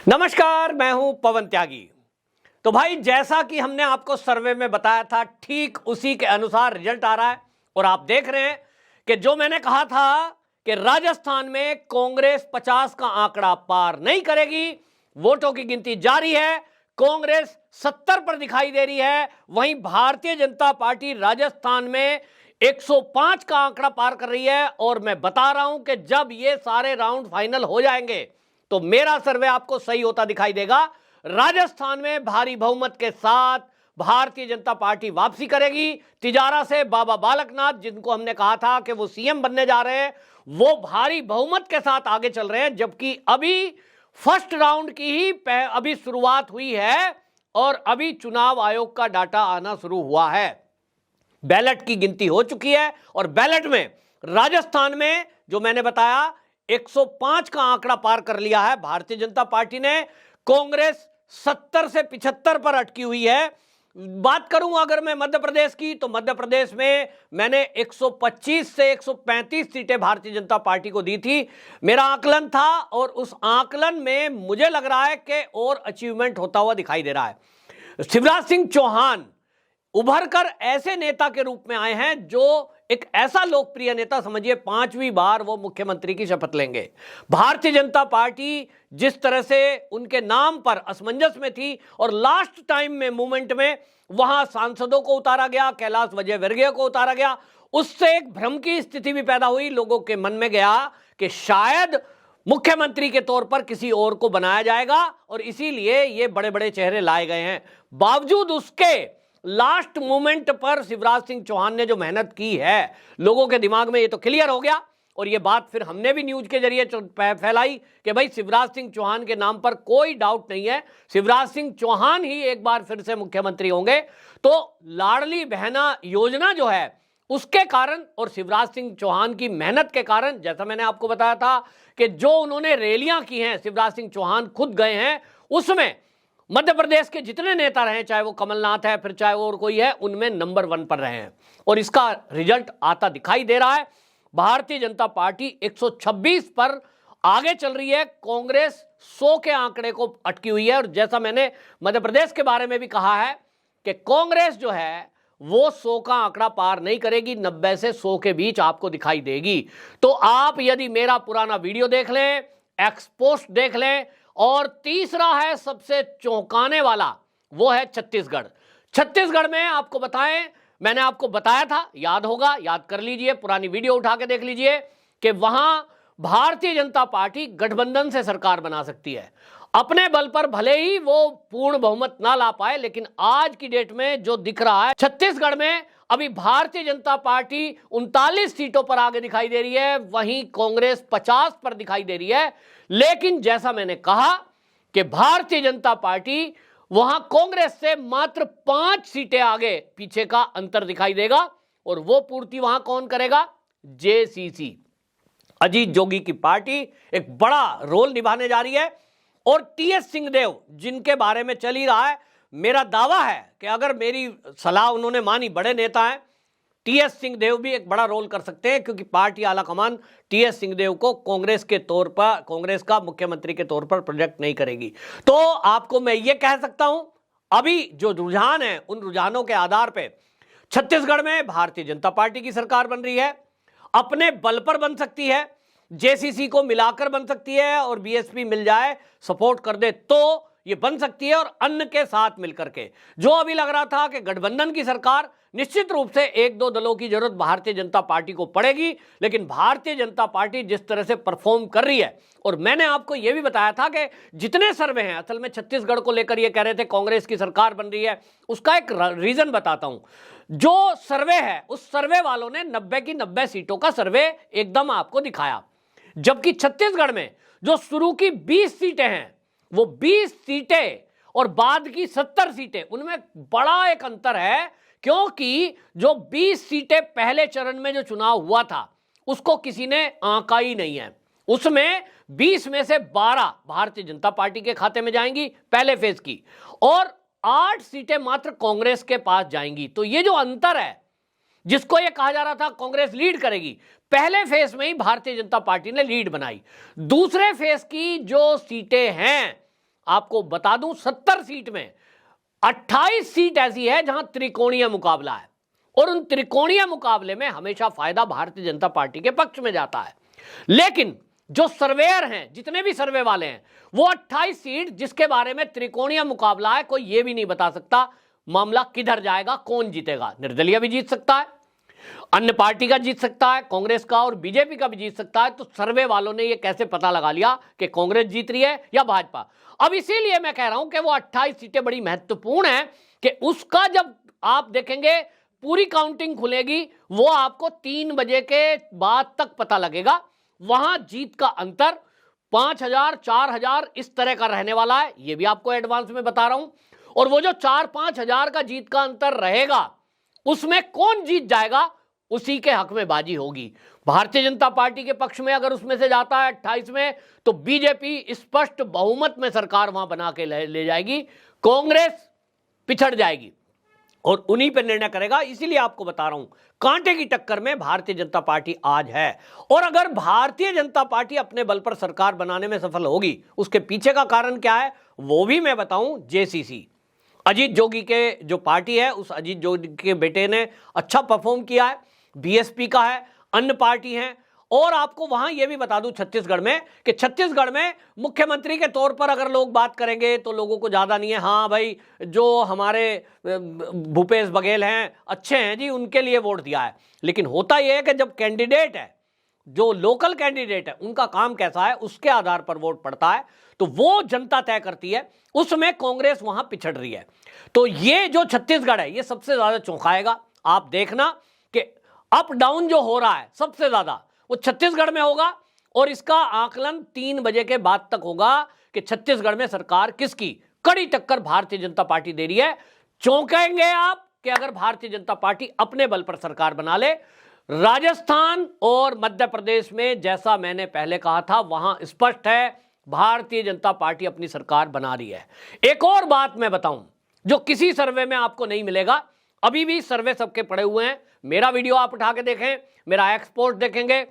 नमस्कार, मैं हूं पवन त्यागी। तो भाई, जैसा कि हमने आपको सर्वे में बताया था, ठीक उसी के अनुसार रिजल्ट आ रहा है। और आप देख रहे हैं कि जो मैंने कहा था कि राजस्थान में कांग्रेस 50 का आंकड़ा पार नहीं करेगी, वोटों की गिनती जारी है। कांग्रेस 70 पर दिखाई दे रही है, वहीं भारतीय जनता पार्टी राजस्थान में 105 का आंकड़ा पार कर रही है। और मैं बता रहा हूं कि जब ये सारे राउंड फाइनल हो जाएंगे तो मेरा सर्वे आपको सही होता दिखाई देगा। राजस्थान में भारी बहुमत के साथ भारतीय जनता पार्टी वापसी करेगी। तिजारा से बाबा बालकनाथ, जिनको हमने कहा था कि वो सीएम बनने जा रहे हैं, वो भारी बहुमत के साथ आगे चल रहे हैं, जबकि अभी फर्स्ट राउंड की ही अभी शुरुआत हुई है और अभी चुनाव आयोग का डाटा आना शुरू हुआ है। बैलेट की गिनती हो चुकी है और बैलेट में राजस्थान में जो मैंने बताया 105 का आंकड़ा पार कर लिया है भारतीय जनता पार्टी ने। कांग्रेस 70 से 75 पर अटकी हुई है। बात करूं अगर मैं मध्य प्रदेश की, तो मध्य प्रदेश में मैंने 125 से 135 सीटें भारतीय जनता पार्टी को दी थी, मेरा आकलन था। और उस आकलन में मुझे लग रहा है कि और अचीवमेंट होता हुआ दिखाई दे रहा है। शिवराज सिंह चौहान उभर कर ऐसे नेता के रूप में आए हैं जो एक ऐसा लोकप्रिय नेता, समझिए 5वीं बार वो मुख्यमंत्री की शपथ लेंगे। भारतीय जनता पार्टी जिस तरह से उनके नाम पर असमंजस में थी और लास्ट टाइम में मूवमेंट में वहां सांसदों को उतारा गया, कैलाश विजयवर्गीय को उतारा गया, उससे एक भ्रम की स्थिति भी पैदा हुई। लोगों के मन में गया कि शायद मुख्यमंत्री के तौर पर किसी और को बनाया जाएगा और इसीलिए ये बड़े बड़े चेहरे लाए गए हैं। बावजूद उसके लास्ट मोमेंट पर शिवराज सिंह चौहान ने जो मेहनत की है, लोगों के दिमाग में ये तो क्लियर हो गया। और ये बात फिर हमने भी न्यूज के जरिए फैलाई कि भाई शिवराज सिंह चौहान के नाम पर कोई डाउट नहीं है, शिवराज सिंह चौहान ही एक बार फिर से मुख्यमंत्री होंगे। तो लाडली बहना योजना जो है उसके कारण और शिवराज सिंह चौहान की मेहनत के कारण, जैसा मैंने आपको बताया था कि जो उन्होंने रैलियां की हैं, शिवराज सिंह चौहान खुद गए हैं, उसमें मध्य प्रदेश के जितने नेता रहे, चाहे वो कमलनाथ है, फिर चाहे वो और कोई है, उनमें नंबर 1 पर रहे हैं। और इसका रिजल्ट आता दिखाई दे रहा है। भारतीय जनता पार्टी 126 पर आगे चल रही है, कांग्रेस 100 के आंकड़े को अटकी हुई है। और जैसा मैंने मध्य प्रदेश के बारे में भी कहा है कि कांग्रेस जो है वो 100 का आंकड़ा पार नहीं करेगी, 90 से 100 के बीच आपको दिखाई देगी। तो आप यदि मेरा पुराना वीडियो देख लें, एक्सपोस्ट देख लें, और तीसरा है सबसे चौंकाने वाला, वो है छत्तीसगढ़। छत्तीसगढ़ में आपको बताएं, मैंने आपको बताया था, याद होगा, याद कर लीजिए, पुरानी वीडियो उठा के देख लीजिए कि वहां भारतीय जनता पार्टी गठबंधन से सरकार बना सकती है। अपने बल पर भले ही वो पूर्ण बहुमत ना ला पाए, लेकिन आज की डेट में जो दिख रहा है छत्तीसगढ़ में, अभी भारतीय जनता पार्टी 39 सीटों पर आगे दिखाई दे रही है, वहीं कांग्रेस 50 पर दिखाई दे रही है। लेकिन जैसा मैंने कहा कि भारतीय जनता पार्टी वहां कांग्रेस से मात्र 5 सीटें आगे, पीछे का अंतर दिखाई देगा। और वो पूर्ति वहां कौन करेगा? जेसीसी, अजीत जोगी की पार्टी एक बड़ा रोल निभाने जा रही है। और टीएस सिंहदेव, जिनके बारे में चल ही रहा है, मेरा दावा है कि अगर मेरी सलाह उन्होंने मानी, बड़े नेता हैं, टीएस सिंहदेव भी एक बड़ा रोल कर सकते हैं, क्योंकि पार्टी आलाकमान टीएस सिंहदेव को कांग्रेस के तौर पर, कांग्रेस का मुख्यमंत्री के तौर पर प्रोजेक्ट नहीं करेगी। तो आपको मैं ये कह सकता हूं, अभी जो रुझान है, उन रुझानों के आधार पर छत्तीसगढ़ में भारतीय जनता पार्टी की सरकार बन रही है, अपने बल पर बन सकती है, जेसीसी को मिलाकर बन सकती है, और बीएसपी मिल जाए, सपोर्ट कर दे तो ये बन सकती है। और अन्य के साथ मिलकर के, जो अभी लग रहा था कि गठबंधन की सरकार, निश्चित रूप से 1-2 दलों की जरूरत भारतीय जनता पार्टी को पड़ेगी, लेकिन भारतीय जनता पार्टी जिस तरह से परफॉर्म कर रही है, और मैंने आपको यह भी बताया था कि जितने सर्वे हैं, असल में छत्तीसगढ़ को लेकर ये कह रहे थे कांग्रेस की सरकार बन रही है, उसका एक रीजन बताता हूं। जो सर्वे है, उस सर्वे वालों ने 90 की 90 सीटों का सर्वे एकदम आपको दिखाया, जबकि छत्तीसगढ़ में जो शुरू की 20 सीटें हैं, वो 20 सीटें और बाद की 70 सीटें, उनमें बड़ा एक अंतर है। क्योंकि जो 20 सीटें पहले चरण में जो चुनाव हुआ था, उसको किसी ने आंका ही नहीं है। उसमें 20 में से 12 भारतीय जनता पार्टी के खाते में जाएंगी पहले फेज की, और 8 सीटें मात्र कांग्रेस के पास जाएंगी। तो ये जो अंतर है, जिसको ये कहा जा रहा था कांग्रेस लीड करेगी, पहले फेज में ही भारतीय जनता पार्टी ने लीड बनाई। दूसरे फेज की जो सीटें हैं आपको बता दूं 70 सीट में 28 सीट ऐसी है जहां त्रिकोणीय मुकाबला है, और उन त्रिकोणीय मुकाबले में हमेशा फायदा भारतीय जनता पार्टी के पक्ष में जाता है। लेकिन जो सर्वेयर हैं, जितने भी सर्वे वाले हैं, वो 28 सीट जिसके बारे में त्रिकोणीय मुकाबला है, कोई ये भी नहीं बता सकता मामला किधर जाएगा, कौन जीतेगा। निर्दलीय भी जीत सकता है, अन्य पार्टी का जीत सकता है, कांग्रेस का और बीजेपी का भी जीत सकता है। तो सर्वे वालों ने ये कैसे पता लगा लिया कि कांग्रेस जीत रही है या भाजपा? अब इसीलिए मैं कह रहा हूं कि वो 28 सीटें बड़ी महत्वपूर्ण है कि उसका जब आप देखेंगे पूरी काउंटिंग खुलेगी, वो आपको 3 बजे के बाद तक पता लगेगा। वहां जीत का अंतर 5,000 4,000 इस तरह का रहने वाला है, ये भी आपको एडवांस में बता रहा हूं। और वो जो 4-5 हजार का जीत का अंतर रहेगा, उसमें कौन जीत जाएगा, उसी के हक में बाजी होगी। भारतीय जनता पार्टी के पक्ष में अगर उसमें से जाता है 28 में, तो बीजेपी स्पष्ट बहुमत में सरकार वहां बना के ले जाएगी, कांग्रेस पिछड़ जाएगी और उन्हीं पर निर्णय करेगा। इसीलिए आपको बता रहा हूं, कांटे की टक्कर में भारतीय जनता पार्टी आज है। और अगर भारतीय जनता पार्टी अपने बल पर सरकार बनाने में सफल होगी, उसके पीछे का कारण क्या है वो भी मैं बताऊं। जेसीसी, अजीत जोगी के जो पार्टी है, उस अजीत जोगी के बेटे ने अच्छा परफॉर्म किया है, बीएसपी का है, अन्य पार्टी हैं। और आपको वहां यह भी बता दूं छत्तीसगढ़ में कि छत्तीसगढ़ में मुख्यमंत्री के तौर पर अगर लोग बात करेंगे तो लोगों को ज्यादा नहीं है। हाँ भाई, जो हमारे भूपेश बघेल हैं अच्छे हैं जी, उनके लिए वोट दिया है। लेकिन होता यह है कि जब कैंडिडेट है, जो लोकल कैंडिडेट है, उनका काम कैसा है उसके आधार पर वोट पड़ता है, तो वो जनता तय करती है। उसमें कांग्रेस वहां पिछड़ रही है। तो ये जो छत्तीसगढ़ है, ये सबसे ज्यादा चौंकाएगा। आप देखना कि अप डाउन जो हो रहा है सबसे ज्यादा वो छत्तीसगढ़ में होगा, और इसका आकलन 3 बजे के बाद तक होगा कि छत्तीसगढ़ में सरकार किसकी। कड़ी टक्कर भारतीय जनता पार्टी दे रही है। चौंकेंगे आप कि अगर भारतीय जनता पार्टी अपने बल पर सरकार बना ले। राजस्थान और मध्य प्रदेश में, जैसा मैंने पहले कहा था, वहां स्पष्ट है भारतीय जनता पार्टी अपनी सरकार बना रही है। एक और बात मैं बताऊं जो किसी सर्वे में आपको नहीं मिलेगा, अभी भी सर्वे सबके पड़े हुए हैं, मेरा वीडियो आप उठा के देखें, मेरा एक्सपोर्ट देखेंगे,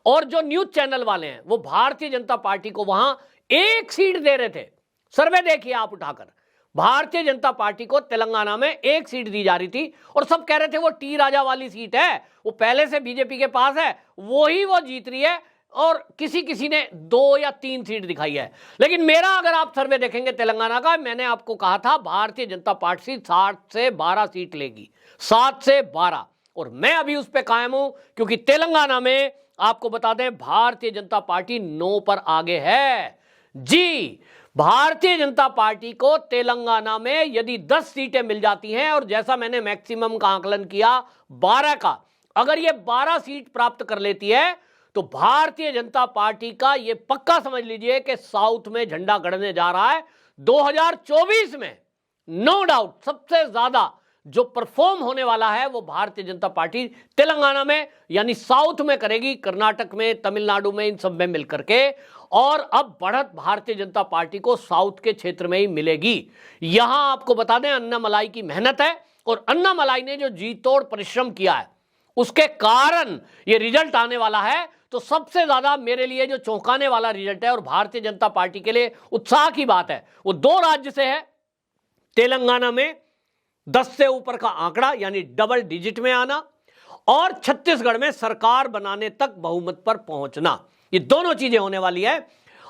और जो न्यूज चैनल वाले हैं वो भारतीय जनता पार्टी को वहां 1 सीट दे रहे थे। सर्वे देखिए आप उठाकर, भारतीय जनता पार्टी को तेलंगाना में 1 सीट दी जा रही थी, और सब कह रहे थे वो टी राजा वाली सीट है, वो पहले से बीजेपी के पास है, वही वो जीत रही है। और किसी ने 2 या 3 सीट दिखाई है। लेकिन मेरा अगर आप सर्वे देखेंगे तेलंगाना का, मैंने आपको कहा था भारतीय जनता पार्टी 7 से 12 सीट लेगी, 7 से 12, और मैं अभी उस पर कायम हूं, क्योंकि तेलंगाना में आपको बता दें भारतीय जनता पार्टी 9 पर आगे है जी। भारतीय जनता पार्टी को तेलंगाना में यदि 10 सीटें मिल जाती हैं, और जैसा मैंने मैक्सिमम का आकलन किया 12 का, अगर ये 12 सीट प्राप्त कर लेती है, तो भारतीय जनता पार्टी का ये पक्का समझ लीजिए कि साउथ में झंडा गड़ने जा रहा है। 2024 में नो डाउट सबसे ज्यादा जो परफॉर्म होने वाला है वो भारतीय जनता पार्टी तेलंगाना में यानी साउथ में करेगी, कर्नाटक में, तमिलनाडु में, इन सब में मिलकर के। और अब बढ़त भारतीय जनता पार्टी को साउथ के क्षेत्र में ही मिलेगी। यहां आपको बता दें अन्नामलाई की मेहनत है, और अन्नामलाई ने जो जी तोड़ परिश्रम किया है उसके कारण ये रिजल्ट आने वाला है। तो सबसे ज्यादा मेरे लिए जो चौंकाने वाला रिजल्ट है और भारतीय जनता पार्टी के लिए उत्साह की बात है, वो 2 राज्य से है। तेलंगाना में 10 से ऊपर का आंकड़ा यानी डबल डिजिट में आना, और छत्तीसगढ़ में सरकार बनाने तक बहुमत पर पहुंचना, ये दोनों चीजें होने वाली है।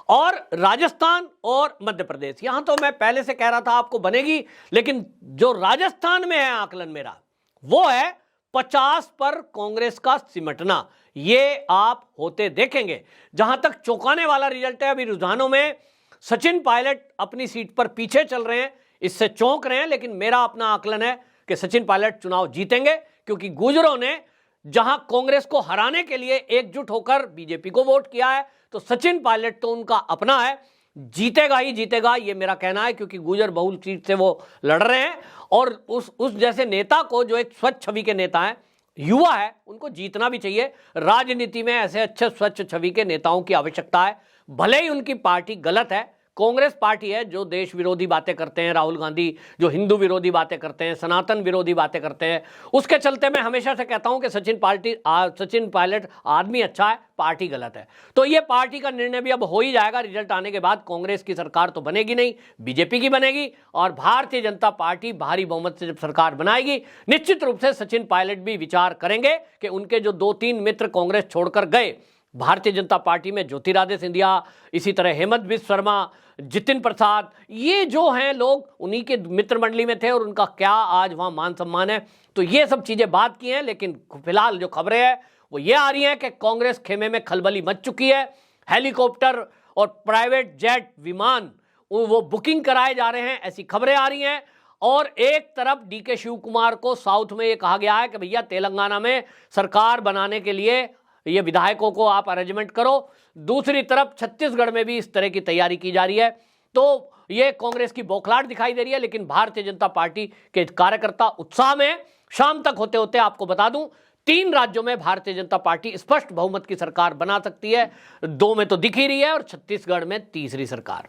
और राजस्थान और मध्य प्रदेश, यहां तो मैं पहले से कह रहा था आपको बनेगी, लेकिन जो राजस्थान में है आकलन मेरा, वो है 50 पर कांग्रेस का सिमटना। ये आप होते देखेंगे। जहां तक चौंकाने वाला रिजल्ट है, अभी रुझानों में सचिन पायलट अपनी सीट पर पीछे चल रहे हैं, इससे चौंक रहे हैं, लेकिन मेरा अपना आकलन है कि सचिन पायलट चुनाव जीतेंगे, क्योंकि गुर्जरों ने जहां कांग्रेस को हराने के लिए एकजुट होकर बीजेपी को वोट किया है, तो सचिन पायलट तो उनका अपना है, जीतेगा ही जीतेगा, ये मेरा कहना है, क्योंकि गुर्जर बहुल सीट से वो लड़ रहे हैं। और उस जैसे नेता को, जो एक स्वच्छ छवि के नेता है, युवा है, उनको जीतना भी चाहिए। राजनीति में ऐसे अच्छे स्वच्छ छवि के नेताओं की आवश्यकता है, भले ही उनकी पार्टी गलत है, कांग्रेस पार्टी है जो देश विरोधी बातें करते हैं, राहुल गांधी जो हिंदू विरोधी बातें करते हैं, सनातन विरोधी बातें करते हैं, उसके चलते मैं हमेशा से कहता हूं कि सचिन पायलट आदमी अच्छा है, पार्टी गलत है। तो ये पार्टी का निर्णय भी अब हो ही जाएगा। रिजल्ट आने के बाद कांग्रेस की सरकार तो बनेगी नहीं, बीजेपी की बनेगी, और भारतीय जनता पार्टी भारी बहुमत से जब सरकार बनाएगी, निश्चित रूप से सचिन पायलट भी विचार करेंगे कि उनके जो 2-3 मित्र कांग्रेस छोड़कर गए भारतीय जनता पार्टी में, ज्योतिरादित्य सिंधिया, इसी तरह हेमंत बिस्व शर्मा, जितिन प्रसाद, ये जो हैं लोग उन्हीं के मित्र मंडली में थे और उनका क्या आज वहां मान सम्मान है। तो ये सब चीजें बात की हैं, लेकिन फिलहाल जो खबरें हैं वो ये आ रही हैं कि कांग्रेस खेमे में खलबली मच चुकी है। हेलीकॉप्टर और प्राइवेट जेट विमान वो बुकिंग कराए जा रहे हैं, ऐसी खबरें आ रही हैं। और एक तरफ डीके शिव कुमार को साउथ में ये कहा गया है कि भैया तेलंगाना में सरकार बनाने के लिए ये विधायकों को आप अरेंजमेंट करो। दूसरी तरफ छत्तीसगढ़ में भी इस तरह की तैयारी की जा रही है। तो ये कांग्रेस की बौखलाहट दिखाई दे रही है, लेकिन भारतीय जनता पार्टी के कार्यकर्ता उत्साह में। शाम तक होते होते आपको बता दूं 3 राज्यों में भारतीय जनता पार्टी स्पष्ट बहुमत की सरकार बना सकती है, 2 में तो दिख ही रही है और छत्तीसगढ़ में तीसरी सरकार।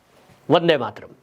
वंदे मातरम।